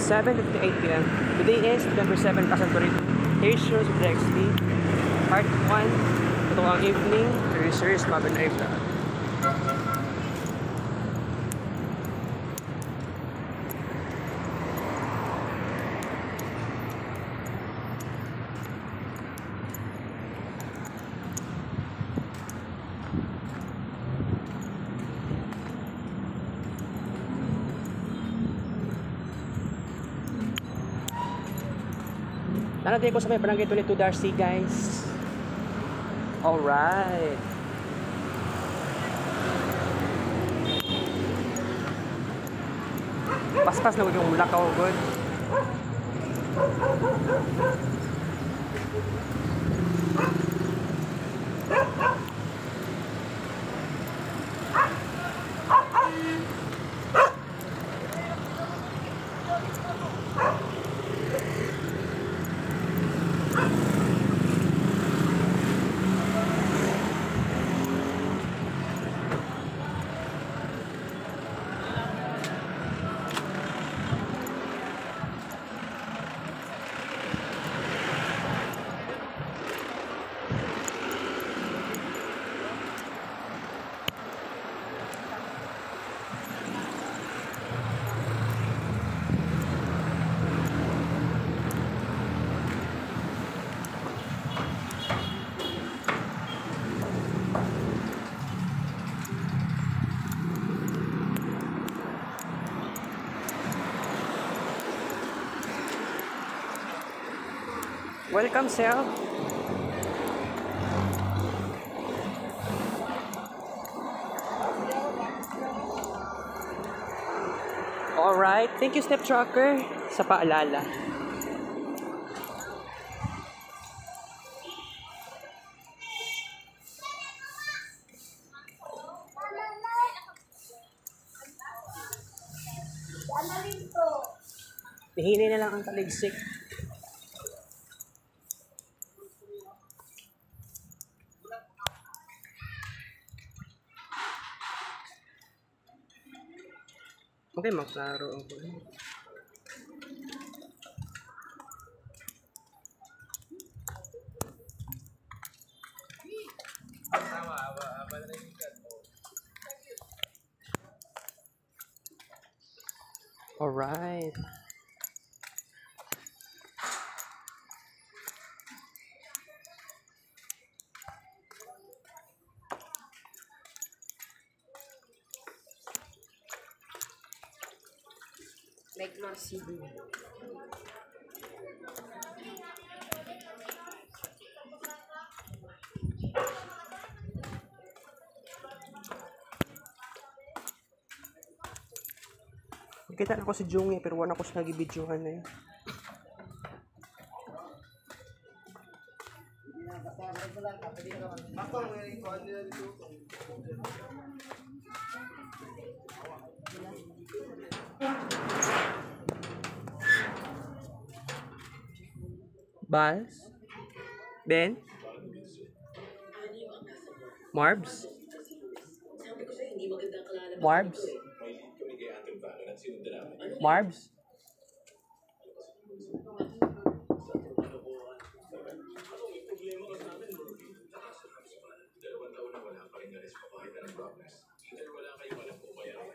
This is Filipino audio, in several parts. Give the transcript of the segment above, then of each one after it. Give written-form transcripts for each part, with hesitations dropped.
7:58 p.m. Today is November 7, 2022. Here's shows of the XP. Part 1. Ito ang evening. Series Mabin Live na. Nandito ko sa may Barangay 22 Darcy, guys. Alright. Paspas na yung lakaw, good. Welcome, sir. Alright, thank you, Step Trucker, sa paalala. Hihili na lang ang taligsik. Okay, maklaro ako. Alright. Like CD. Kita na ko si Jungi pero wala ko siya nag-videohan na yun. Bals? Ben? Marbs? Marbs? Marbs?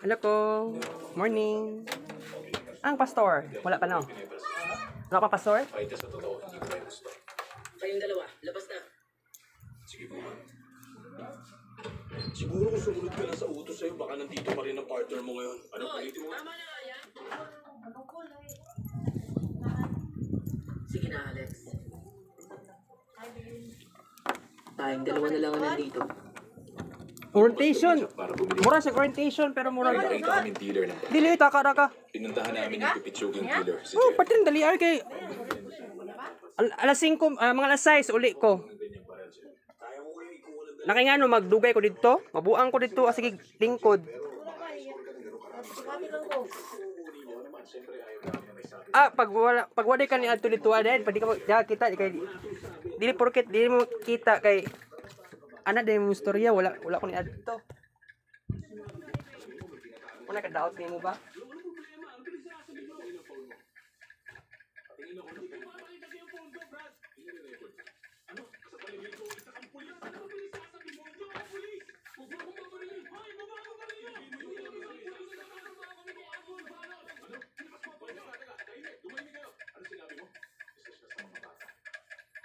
Hello ko. Morning. Ang pastor. Wala pa no? Wala pa pastor? Kayong dalawa, labas na. Sige po. Siguro kung sumunod ka lang sa utos sa'yo, baka nandito pa rin ang partner mo ngayon. Ano, palitin mo? Tama na nga yan. Sige na, Alex. Tayong dalawa na lang ang nandito. Orientation. Mura siya orientation pero mura. Nakita kami dealer ng Dili taka. pinuntahan namin yung pipitsuging dealer. Si Oh, pati dali ay kay alas 5, mga alas 6 uli ko. Nakay nga no magdugay ko dito. Mabuang ko dito sige lingkod. Pag wala ka ni adto dito adin, pwede ka kita kay dili porket dili mo kita kay ana din mo istorya wala ko ni adto. Una ka doubt mo ba?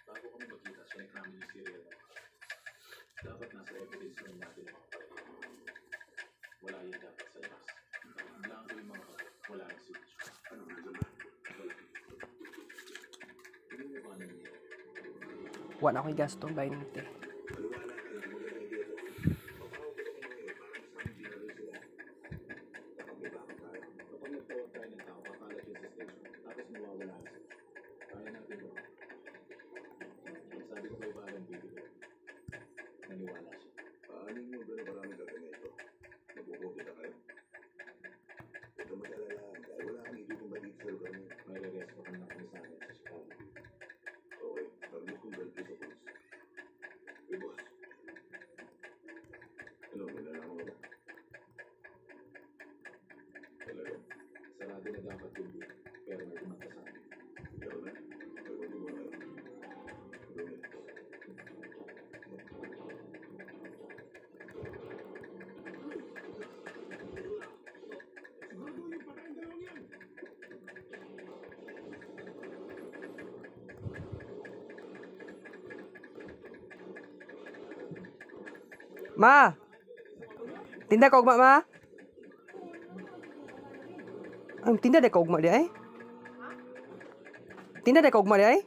Bago kami magkita, sinek namin yung serial. Dapat nasa evidence room natin ang mga palagay. Wala yan dapat sa labas. Blanco yung mga kapit. Wala ang signature. Ano nga naman? Wala. Hindi mo ba nangyayari? Wala ako'y gasto 20. Kapag nagtawag tayo ng tao, kakalat yun sa station. Tapos mawawala na sila. Kaya natin ba? Sabi ko kay Baron bibigyan. Naniwala siya. Paano mo gano'n maraming gaganito? Magpupunta na kayo? Huwag ka mag-alala dahil wala kang ibigong maliit sa lugar mo. May re-rest pa kami sa amin sa Chicago. Okay, pag-miss kong balik ko sa pulis. Hey, boss. Ano, may nalaman ko ba? Talaga? Sarado na dapat yung deal. Pero may kumanta sa amin. Ikaw na? Okay, wag mo na. Ma! Tinda ka ugma, ma? Ang tinda de ka ugma di ay? Tinda de ka ugma di ay?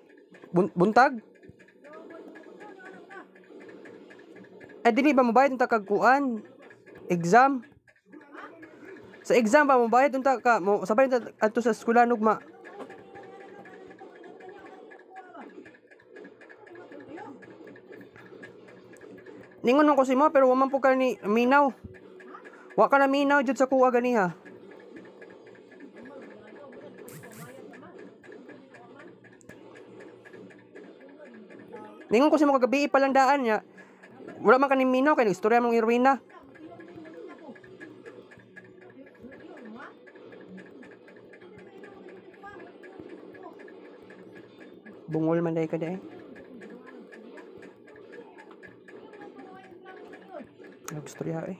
Buntag? Ay, dili ba mabayad unta kag kuan? Exam? Sa exam ba mabayad unta ka? Sabay unta adto sa eskwelahan ugma. Ningon man ko si mo pero wa man po ka ni minaw. Wa ka na minaw jud sa kuha ganiha. Ningon ko si mo kagabi pa lang daan niya. Wala man ka ni minaw kay istorya mong Irwina. Bungol man day ka day. Istorya eh.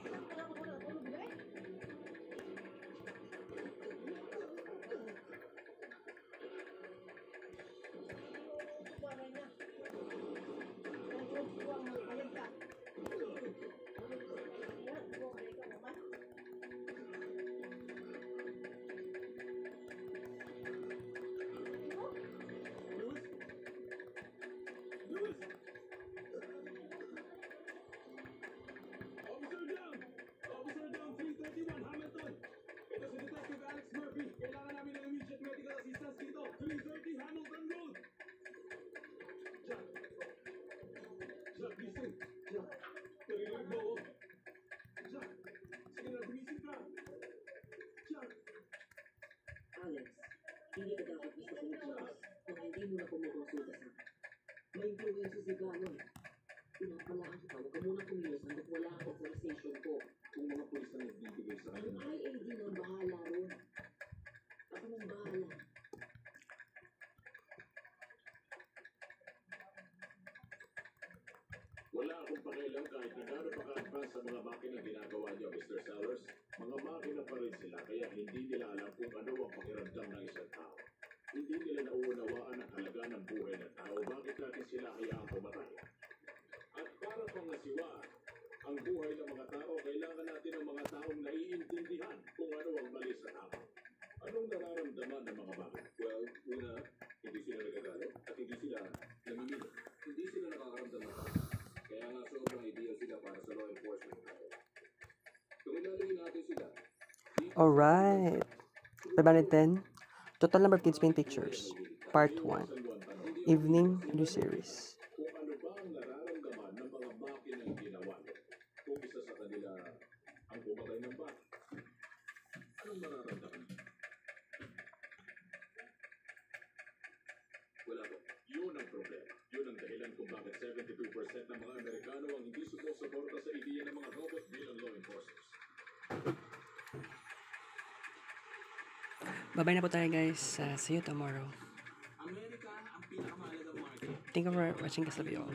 Alex, hindi ka dapat basta kumikilos kung hindi mo na kumukonsulta sa akin. May influensya si Ganon. Pinapalaan kita, huwag ka muna kumilos hanggat wala ang authorization ko. Kung mga pulis na nagbibigay sa Yung akin. IAD na ang bahala ron. Ako nang bahala. Wala akong pakialam kahit na gaano pa ka-advance sa mga makina ginagawa niyo, Mr. Sellers. Mga makina pa rin sila, kaya hindi nila alam kung ano ang pakiramdam ng isang tao. Hindi nila nauunawaan ang halaga ng buhay ng tao. Bakit natin sila hayaang pumatay? At para pang nasiwa, ang buhay ng mga tao, kailangan natin ng mga taong naiintindihan kung ano ang mali sa tao. Anong nararamdaman ng mga bakit? Well, una, hindi sila nagagalit at hindi sila namimili. Hindi sila nakakaramdam ng tao. Kaya nga sobrang ideal sila para sa law enforcement natin. Kung ilalagay natin sila, Alright. 510. Total number of kids paint pictures. Part 1. Evening new series. kung ano ba ang nararamdaman ng mga makinang ginawa nito. Kung isa sa kanila ang pumatay ng bata, anong mararamdaman niyo? Wala po. Yun ang problema. Yun ang dahilan kung bakit 72% ng mga Amerikano ang hindi sumusuporta sa ideya ng mga robot bilang law enforcers. Bye-bye na po tayo guys. See you tomorrow. Thank you for watching this video.